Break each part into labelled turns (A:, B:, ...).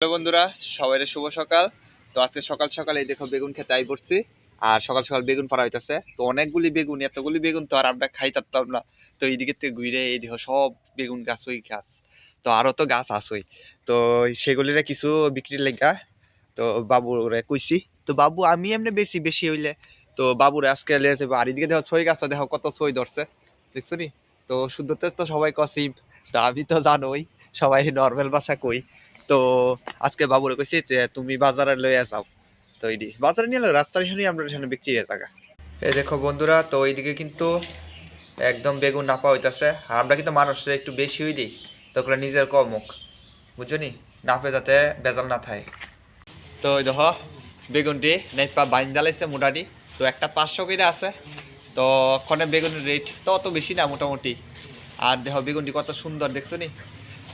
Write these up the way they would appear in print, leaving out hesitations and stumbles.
A: Hello বন্ধুরা, সবাই শুভ সকাল। তো আজকে সকাল সকাল এই দেখো বেগুন খেতে আই পড়ছি। আর সকাল সকাল বেগুন পাড়া হইতেছে। তো অনেকগুলি বেগুন, এতগুলি বেগুন তো আর আমরা খাই পারতাম না। তো এইদিকে থেকে ঘুরে এই দেখো সব বেগুন গাছই গাছ। তো আরো তো গাছ আসই। তো সেগুলিরে কিছু বিক্রির লেগা তো বাবুরে কইছি। তো বাবু আমি এমনি বেশি বেশি হইলে তো বাবুরে আজকে লিয়ে যাবো। আর এদিকে দেখো ছই গাছটা দেখো কত ছই ধরছে, দেখছো নি? তো শুদ্ধতে তো সবাই কসিব, তো আমি তো জানোই সবাই নর্মাল ভাষা কই। তো আজকে বাবুরে কইছি যে তুমি বাজারে লইয়া যাও। তো এইদি বাজারে নিয়ে এলো রাস্তার এখানে আমরা এখানে বিক্রি হয়ে থাকা। এই দেখো বন্ধুরা, তো এইদিকে কিন্তু একদম বেগুন নাপা হইতাছে। আর আমরা কিন্তু মানুষের একটু বেশি হই দিই, তো ওগুলো নিজের কমুক, বুঝছো নি? নাপে যাতে বেজাল না থাকে। তো ওই দেখো বেগুনটি নাইপা বাইন জ্বালাইছে মোটাটি। তো একটা 500 করে আছে। তো ওখানে বেগুনের রেট তো অত বেশি না মোটামুটি। আর দেখো বেগুনটি কত সুন্দর, দেখছো নি?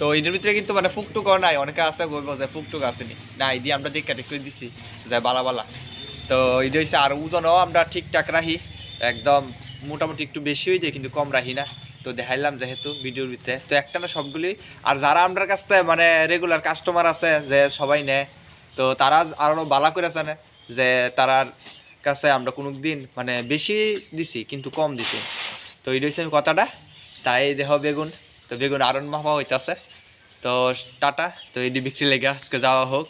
A: তো এটার ভিতরে কিন্তু মানে ফুকটুক নাই, অনেকে আছে বলবো যে ফুকটুক আসেনি না, এটি আমরা দিক কাটি করে দিছি যে বালা বালা। তো এটা হচ্ছে আর ওজনও আমরা ঠিকঠাক রাখি, একদম মোটামুটি একটু বেশি হয়ে যায় কিন্তু কম রাখি না। তো দেখাইলাম যেহেতু ভিডিওর ভিতরে, তো একটা না সবগুলি। আর যারা আমার কাছ থেকে মানে রেগুলার কাস্টমার আছে যে সবাই নেয়, তো তারা আরও বালা করে জানে যে তারার কাছে আমরা কোনো দিন মানে বেশি দিছি কিন্তু কম দিছি। তো এটা হচ্ছে কথাটা। তাই দেহ বেগুন, তো বেগুন আরন মাপা হইতাছে। তো টাটা, তো এটি বিক্রি লেগে আজকে যাওয়া হোক।